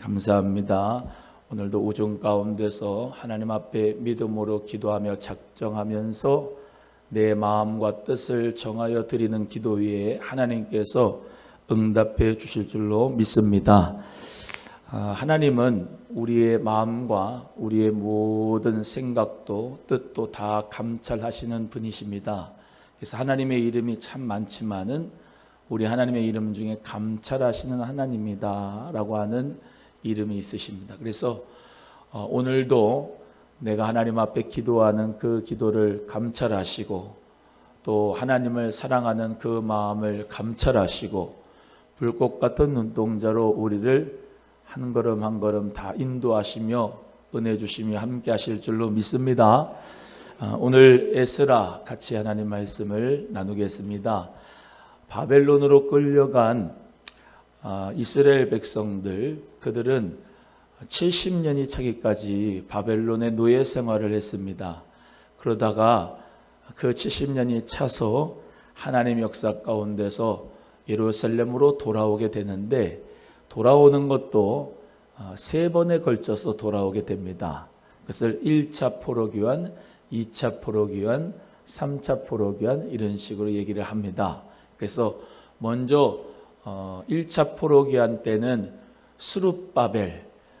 감사합니다. 오늘도 오전 가운데서 하나님 앞에 믿음으로 기도하며 작정하면서 내 마음과 뜻을 정하여 드리는 기도 위에 하나님께서 응답해 주실 줄로 믿습니다. 하나님은 우리의 마음과 우리의 모든 생각도 뜻도 다 감찰하시는 분이십니다. 그래서 하나님의 이름이 참 많지만은 우리 하나님의 이름 중에 감찰하시는 하나님이다 라고 하는 이름이 있으십니다. 그래서 오늘도 내가 하나님 앞에 기도하는 그 기도를 감찰하시고 또 하나님을 사랑하는 그 마음을 감찰하시고 불꽃 같은 눈동자로 우리를 한 걸음 한 걸음 다 인도하시며 은혜 주시며 함께 하실 줄로 믿습니다. 오늘 에스라 같이 하나님 말씀을 나누겠습니다. 바벨론으로 끌려간 이스라엘 백성들, 그들은 70년이 차기까지 바벨론의 노예 생활을 했습니다. 그러다가 그 70년이 차서 하나님의 역사 가운데서 예루살렘으로 돌아오게 되는데, 돌아오는 것도 3번에 걸쳐서 돌아오게 됩니다. 그것을 1차 포로기환, 2차 포로기환, 3차 포로기환 이런 식으로 얘기를 합니다. 그래서 먼저 1차 포로기환 때는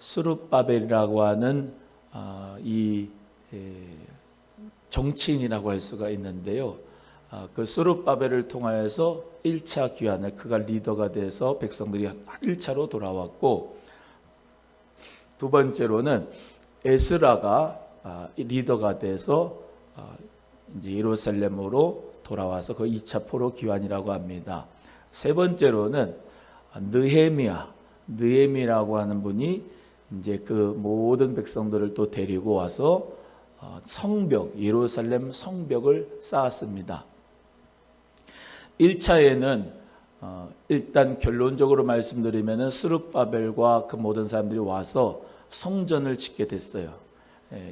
스룹바벨이라고 하는 이 정치인이라고 할 수가 있는데요. 그 스룹바벨을 통하여서 1차 귀환을 그가 리더가 돼서 백성들이 1차로 돌아왔고, 두 번째로는 에스라가 리더가 돼서 이제 예루살렘으로 돌아와서 그 2차 포로 귀환이라고 합니다. 세 번째로는 느헤미라고 하는 분이 이제 그 모든 백성들을 또 데리고 와서 예루살렘 성벽을 쌓았습니다. 1차에는 일단 결론적으로 말씀드리면은 스룹바벨과 그 모든 사람들이 와서 성전을 짓게 됐어요.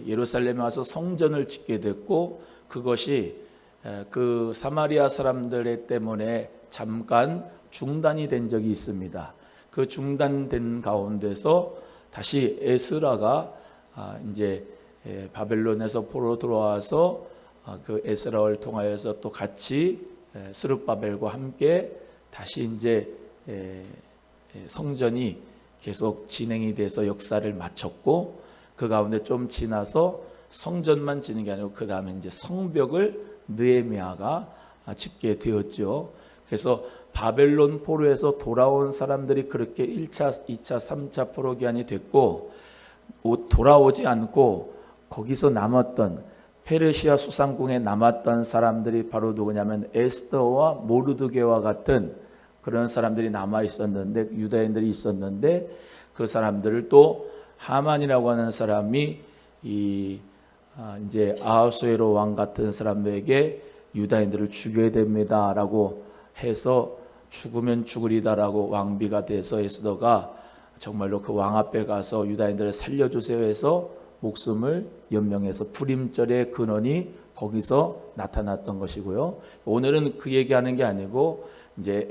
예루살렘에 와서 성전을 짓게 됐고, 그것이 그 사마리아 사람들 때문에 잠깐 중단이 된 적이 있습니다. 그 중단된 가운데서 다시 에스라가 이제 바벨론에서 포로 들어와서 그 에스라를 통하여서 또 같이 스룹바벨과 함께 다시 이제 성전이 계속 진행이 돼서 역사를 마쳤고, 그 가운데 좀 지나서 성전만 짓는 게 아니고 그 다음에 이제 성벽을 느헤미야가 짓게 되었죠. 그래서 바벨론 포로에서 돌아온 사람들이 그렇게 1차, 2차, 3차 포로 기한이 됐고, 돌아오지 않고 거기서 남았던 페르시아 수상궁에 남았던 사람들이 바로 누구냐면 에스더와 모르드게와 같은 그런 사람들이 남아 있었는데, 유다인들이 있었는데, 그 사람들을 또 하만이라고 하는 사람이 이제 아하수에로 왕 같은 사람에게 유다인들을 죽여야 됩니다라고 해서 죽으면 죽으리다라고 왕비가 돼서 에스더가 정말로 그 왕 앞에 가서 유다인들을 살려주세요 해서 목숨을 연명해서 불임절의 근원이 거기서 나타났던 것이고요. 오늘은 그 얘기하는 게 아니고 이제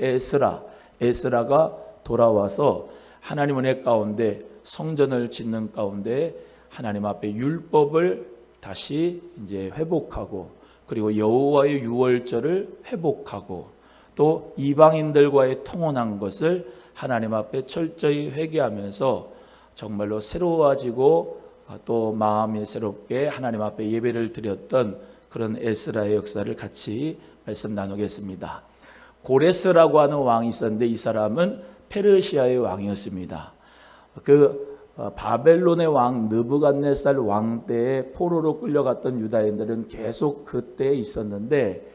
에스라가 돌아와서 하나님 은혜 가운데 성전을 짓는 가운데 하나님 앞에 율법을 다시 이제 회복하고, 그리고 여호와의 유월절을 회복하고, 또 이방인들과의 통혼한 것을 하나님 앞에 철저히 회개하면서 정말로 새로워지고 또 마음이 새롭게 하나님 앞에 예배를 드렸던 그런 에스라의 역사를 같이 말씀 나누겠습니다. 고레스라고 하는 왕이 있었는데, 이 사람은 페르시아의 왕이었습니다. 바벨론의 왕 느부갓네살 왕 때에 포로로 끌려갔던 유다인들은 계속 그때에 있었는데,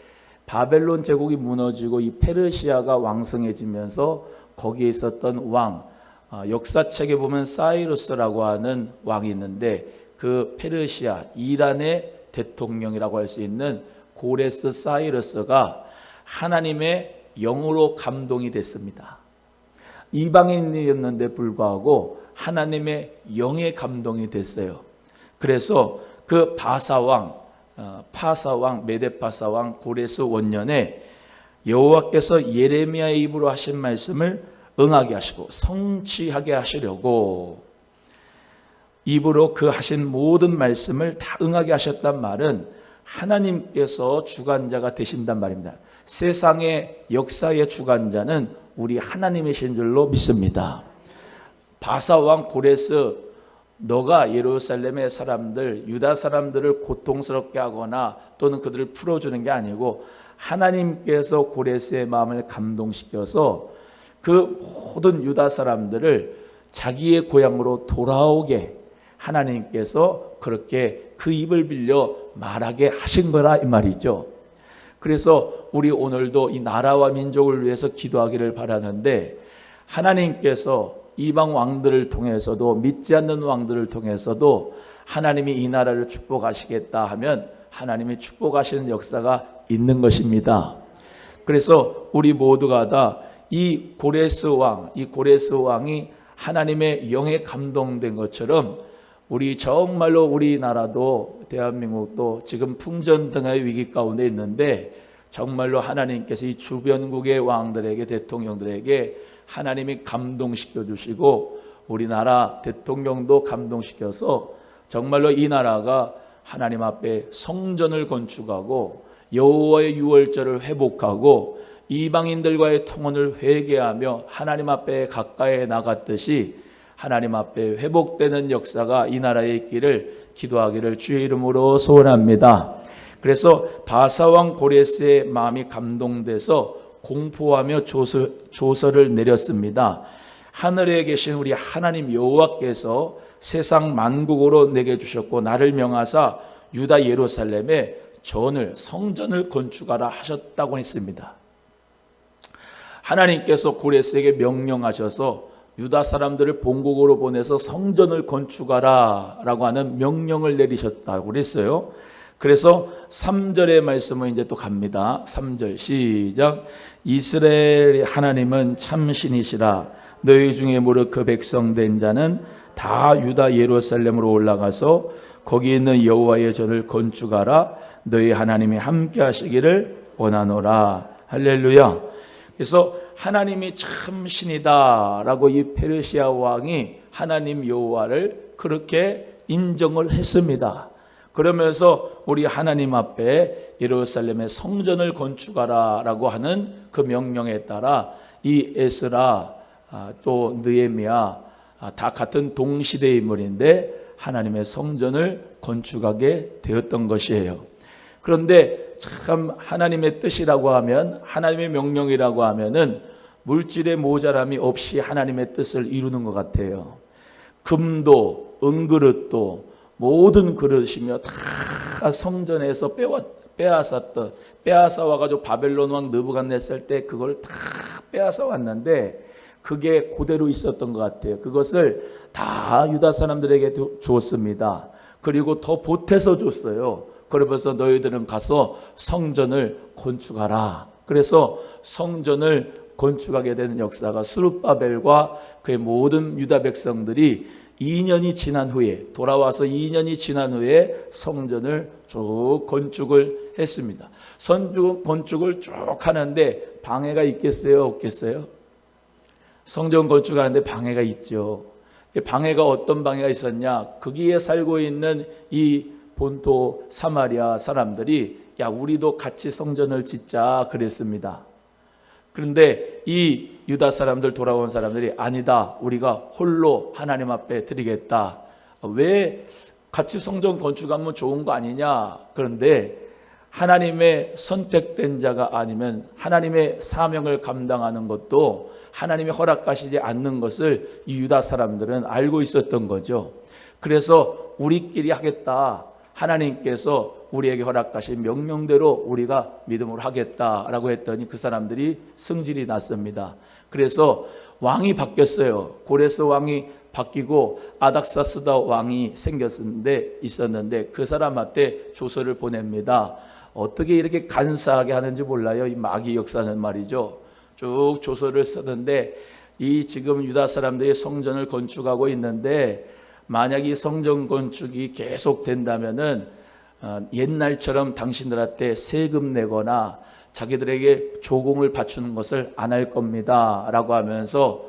바벨론 제국이 무너지고 이 페르시아가 왕성해지면서 거기에 있었던 왕, 역사책에 보면 사이루스라고 하는 왕이 있는데, 그 페르시아 이란의 대통령이라고 할 수 있는 고레스 사이루스가 하나님의 영으로 감동이 됐습니다. 이방인이었는데 불구하고 하나님의 영의 감동이 됐어요. 그래서 그 파사왕, 메데파사왕 고레스 원년에 여호와께서 예레미야의 입으로 하신 말씀을 응하게 하시고 성취하게 하시려고 입으로 그 하신 모든 말씀을 다 응하게 하셨단 말은 하나님께서 주관자가 되신단 말입니다. 세상의 역사의 주관자는 우리 하나님이신 줄로 믿습니다. 바사왕 고레스, 너가 예루살렘의 사람들, 유다 사람들을 고통스럽게 하거나 또는 그들을 풀어주는 게 아니고 하나님께서 고레스의 마음을 감동시켜서 그 모든 유다 사람들을 자기의 고향으로 돌아오게 하나님께서 그렇게 그 입을 빌려 말하게 하신 거라 이 말이죠. 그래서 우리 오늘도 이 나라와 민족을 위해서 기도하기를 바라는데, 하나님께서 이방 왕들을 통해서도, 믿지 않는 왕들을 통해서도 하나님이 이 나라를 축복하시겠다 하면 하나님이 축복하시는 역사가 있는 것입니다. 그래서 우리 모두가 다 이 고레스 왕이 하나님의 영에 감동된 것처럼 우리 정말로 우리나라도 대한민국도 지금 풍전등화의 위기 가운데 있는데, 정말로 하나님께서 이 주변국의 왕들에게, 대통령들에게 하나님이 감동시켜 주시고 우리나라 대통령도 감동시켜서 정말로 이 나라가 하나님 앞에 성전을 건축하고 여호와의 유월절을 회복하고 이방인들과의 통혼을 회개하며 하나님 앞에 가까이 나갔듯이 하나님 앞에 회복되는 역사가 이 나라에 있기를 기도하기를 주의 이름으로 소원합니다. 그래서 바사왕 고레스의 마음이 감동돼서 공포하며 조서를 내렸습니다. 하늘에 계신 우리 하나님 여호와께서 세상 만국으로 내게 주셨고 나를 명하사 유다 예루살렘에 성전을 건축하라 하셨다고 했습니다. 하나님께서 고레스에게 명령하셔서 유다 사람들을 본국으로 보내서 성전을 건축하라 라고 하는 명령을 내리셨다고 그랬어요. 그래서 3절의 말씀은 이제 또 갑니다. 3절 시작. 이스라엘의 하나님은 참신이시라. 너희 중에 무릇 그 백성 된 자는 다 유다 예루살렘으로 올라가서 거기 있는 여호와의 전을 건축하라. 너희 하나님이 함께 하시기를 원하노라. 할렐루야. 그래서 하나님이 참 신이다라고 이 페르시아 왕이 하나님 여호와를 그렇게 인정을 했습니다. 그러면서 우리 하나님 앞에 예루살렘의 성전을 건축하라라고 하는 그 명령에 따라 이 에스라 또 느헤미야 다 같은 동시대 인물인데 하나님의 성전을 건축하게 되었던 것이에요. 그런데 참 하나님의 뜻이라고 하면, 하나님의 명령이라고 하면은 물질의 모자람이 없이 하나님의 뜻을 이루는 것 같아요. 금도 은그릇도 모든 그릇이며 다 성전에서 빼앗아 와가지고 바벨론 왕 느부갓네살 때 그걸 다 빼앗아 왔는데 그게 그대로 있었던 것 같아요. 그것을 다 유다 사람들에게 줬습니다. 그리고 더 보태서 줬어요. 그러면서 너희들은 가서 성전을 건축하라. 그래서 성전을 건축하게 되는 역사가 스룹바벨과 그의 모든 유다 백성들이 2년이 지난 후에, 돌아와서 2년이 지난 후에 성전을 쭉 건축을 했습니다. 건축을 쭉 하는데 방해가 있겠어요? 없겠어요? 성전 건축하는데 방해가 있죠. 방해가 어떤 방해가 있었냐? 거기에 살고 있는 이 본토 사마리아 사람들이 야 우리도 같이 성전을 짓자 그랬습니다. 그런데 이 유다 사람들, 돌아온 사람들이 아니다, 우리가 홀로 하나님 앞에 드리겠다. 왜 같이 성전 건축하면 좋은 거 아니냐? 그런데 하나님의 선택된 자가 아니면 하나님의 사명을 감당하는 것도 하나님이 허락하시지 않는 것을 이 유다 사람들은 알고 있었던 거죠. 그래서 우리끼리 하겠다, 하나님께서 우리에게 허락하신 명령대로 우리가 믿음으로 하겠다라고 했더니 그 사람들이 승질이 났습니다. 그래서 왕이 바뀌었어요. 고레스 왕이 바뀌고 아닥사스다 왕이 있었는데 그 사람한테 조서를 보냅니다. 어떻게 이렇게 간사하게 하는지 몰라요. 이 마귀 역사는 말이죠. 쭉 조서를 쓰는데 이 지금 유다 사람들이 성전을 건축하고 있는데 만약 이 성전 건축이 계속 된다면은 옛날처럼 당신들한테 세금 내거나 자기들에게 조공을 바치는 것을 안 할 겁니다 라고 하면서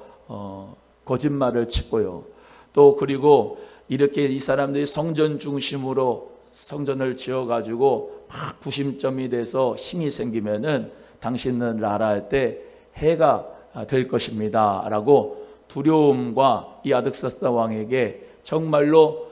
거짓말을 치고요. 또 그리고 이렇게 이 사람들이 성전 중심으로 성전을 지어가지고 막 구심점이 돼서 힘이 생기면은 당신은 나라할 때 해가 될 것입니다 라고 두려움과 이 아득사스다 왕에게 정말로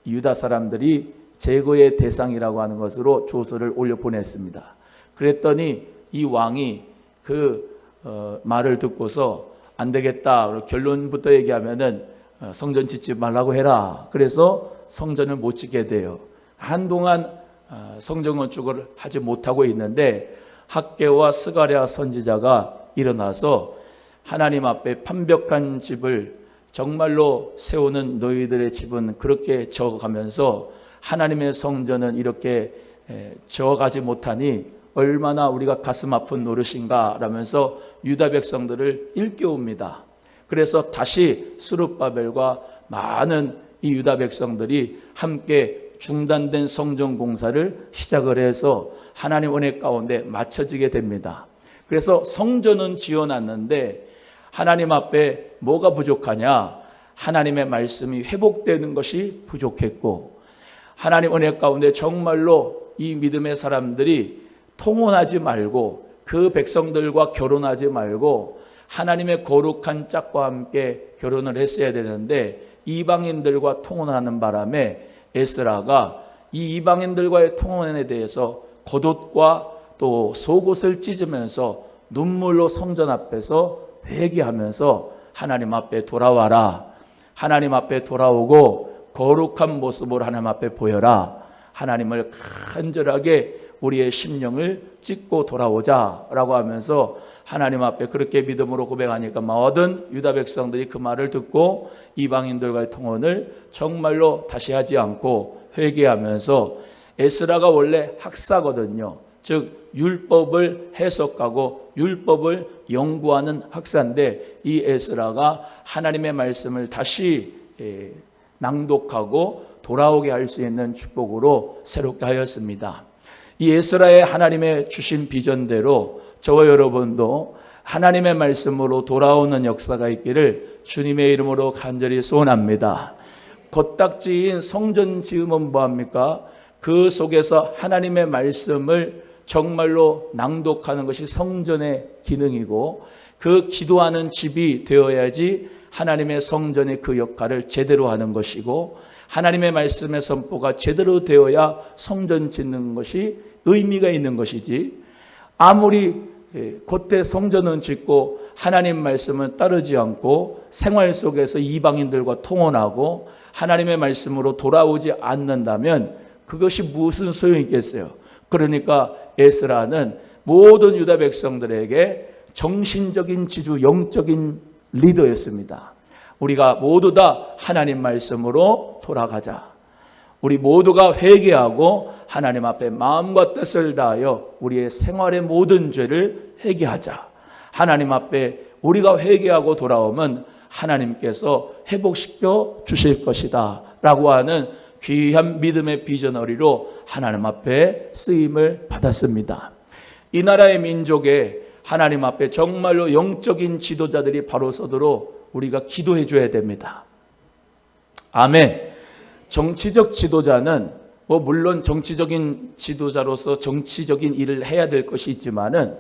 유다 사람들이 제거의 대상이라고 하는 것으로 조서를 올려 보냈습니다. 그랬더니 이 왕이 그 말을 듣고서 안 되겠다, 결론부터 얘기하면은 성전 짓지 말라고 해라. 그래서 성전을 못 짓게 돼요. 한동안 성전 건축을 하지 못하고 있는데 학개와 스가랴 선지자가 일어나서 하나님 앞에 판벽한 집을 정말로 세우는 너희들의 집은 그렇게 저어가면서 하나님의 성전은 이렇게 저어가지 못하니 얼마나 우리가 가슴 아픈 노릇인가 라면서 유다 백성들을 일깨웁니다. 그래서 다시 스룹바벨과 많은 이 유다 백성들이 함께 중단된 성전 공사를 시작을 해서 하나님 은혜 가운데 맞춰지게 됩니다. 그래서 성전은 지어놨는데 하나님 앞에 뭐가 부족하냐? 하나님의 말씀이 회복되는 것이 부족했고, 하나님 은혜 가운데 정말로 이 믿음의 사람들이 통혼하지 말고 그 백성들과 결혼하지 말고 하나님의 거룩한 짝과 함께 결혼을 했어야 되는데 이방인들과 통혼하는 바람에 에스라가 이 이방인들과의 통혼에 대해서 겉옷과 또 속옷을 찢으면서 눈물로 성전 앞에서 회개하면서 하나님 앞에 돌아와라. 하나님 앞에 돌아오고 거룩한 모습으로 하나님 앞에 보여라. 하나님을 간절하게 우리의 심령을 찢고 돌아오자라고 하면서 하나님 앞에 그렇게 믿음으로 고백하니까 모든 유다 백성들이 그 말을 듣고 이방인들과의 통혼을 정말로 다시 하지 않고 회개하면서, 에스라가 원래 학사거든요. 즉 율법을 해석하고 율법을 연구하는 학사인데 이 에스라가 하나님의 말씀을 다시 낭독하고 돌아오게 할 수 있는 축복으로 새롭게 하였습니다. 이 에스라의 하나님의 주신 비전대로 저와 여러분도 하나님의 말씀으로 돌아오는 역사가 있기를 주님의 이름으로 간절히 소원합니다. 겉딱지인 성전 지음은 뭐합니까? 그 속에서 하나님의 말씀을 정말로 낭독하는 것이 성전의 기능이고, 그 기도하는 집이 되어야지 하나님의 성전의 그 역할을 제대로 하는 것이고, 하나님의 말씀의 선포가 제대로 되어야 성전 짓는 것이 의미가 있는 것이지, 아무리 겉에 성전은 짓고 하나님 말씀은 따르지 않고 생활 속에서 이방인들과 통혼하고 하나님의 말씀으로 돌아오지 않는다면 그것이 무슨 소용이 있겠어요? 그러니까 에스라는 모든 유다 백성들에게 정신적인 지주, 영적인 리더였습니다. 우리가 모두 다 하나님 말씀으로 돌아가자. 우리 모두가 회개하고 하나님 앞에 마음과 뜻을 다하여 우리의 생활의 모든 죄를 회개하자. 하나님 앞에 우리가 회개하고 돌아오면 하나님께서 회복시켜 주실 것이다 라고 하는 귀한 믿음의 비전어리로 하나님 앞에 쓰임을 받았습니다. 이 나라의 민족에 하나님 앞에 정말로 영적인 지도자들이 바로 서도록 우리가 기도해 줘야 됩니다. 아멘. 정치적 지도자는 물론 정치적인 지도자로서 정치적인 일을 해야 될 것이 있지만은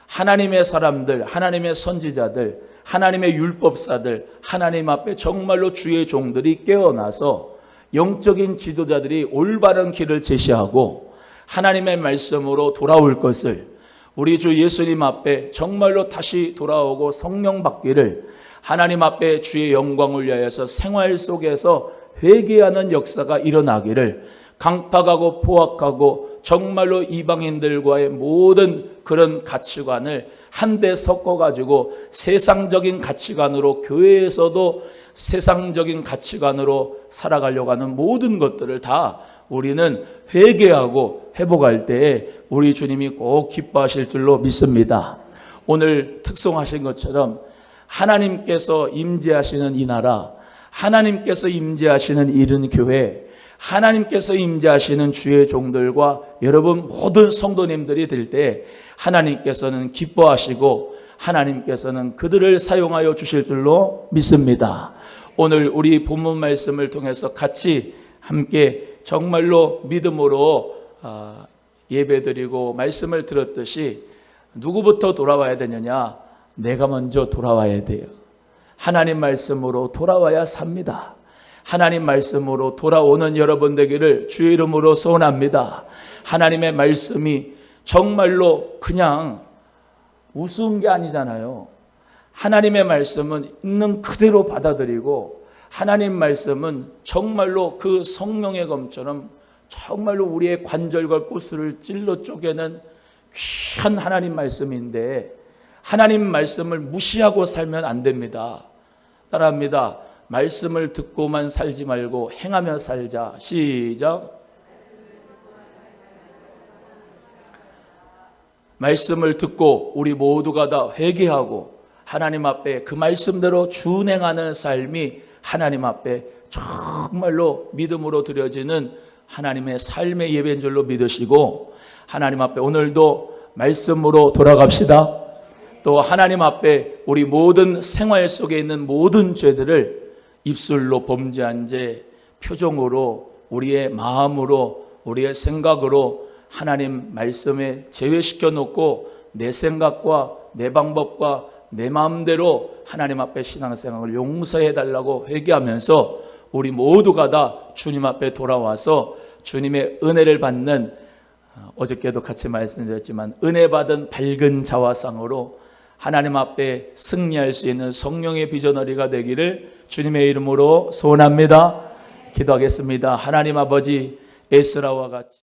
하나님의 사람들, 하나님의 선지자들, 하나님의 율법사들, 하나님 앞에 정말로 주의 종들이 깨어나서 영적인 지도자들이 올바른 길을 제시하고 하나님의 말씀으로 돌아올 것을, 우리 주 예수님 앞에 정말로 다시 돌아오고 성령 받기를, 하나님 앞에 주의 영광을 위하여서 생활 속에서 회개하는 역사가 일어나기를, 강팍하고 포악하고 정말로 이방인들과의 모든 그런 가치관을 한데 섞어가지고 세상적인 가치관으로, 교회에서도 세상적인 가치관으로 살아가려고 하는 모든 것들을 다 우리는 회개하고 회복할 때에 우리 주님이 꼭 기뻐하실 줄로 믿습니다. 오늘 특송하신 것처럼 하나님께서 임재하시는 이 나라, 하나님께서 임재하시는 이른 교회, 하나님께서 임재하시는 주의 종들과 여러분 모든 성도님들이 될 때 하나님께서는 기뻐하시고 하나님께서는 그들을 사용하여 주실 줄로 믿습니다. 오늘 우리 본문 말씀을 통해서 같이 함께 정말로 믿음으로 예배드리고 말씀을 들었듯이 누구부터 돌아와야 되느냐? 내가 먼저 돌아와야 돼요. 하나님 말씀으로 돌아와야 삽니다. 하나님 말씀으로 돌아오는 여러분 되기를 주의 이름으로 소원합니다. 하나님의 말씀이 정말로 그냥 우스운 게 아니잖아요. 하나님의 말씀은 있는 그대로 받아들이고 하나님 말씀은 정말로 그 성령의 검처럼 정말로 우리의 관절과 구슬을 찔러 쪼개는 귀한 하나님 말씀인데 하나님 말씀을 무시하고 살면 안 됩니다. 따라합니다. 말씀을 듣고만 살지 말고 행하며 살자. 시작. 말씀을 듣고 우리 모두가 다 회개하고 하나님 앞에 그 말씀대로 준행하는 삶이 하나님 앞에 정말로 믿음으로 드려지는 하나님의 삶의 예배인 줄로 믿으시고 하나님 앞에 오늘도 말씀으로 돌아갑시다. 또 하나님 앞에 우리 모든 생활 속에 있는 모든 죄들을 입술로 범죄한 죄, 표정으로, 우리의 마음으로, 우리의 생각으로 하나님 말씀에 제외시켜 놓고 내 생각과 내 방법과 내 마음대로 하나님 앞에 신앙생활을 용서해 달라고 회개하면서 우리 모두가 다 주님 앞에 돌아와서 주님의 은혜를 받는, 어저께도 같이 말씀드렸지만 은혜 받은 밝은 자화상으로 하나님 앞에 승리할 수 있는 성령의 비전어리가 되기를 주님의 이름으로 소원합니다. 기도하겠습니다. 하나님 아버지, 에스라와 같이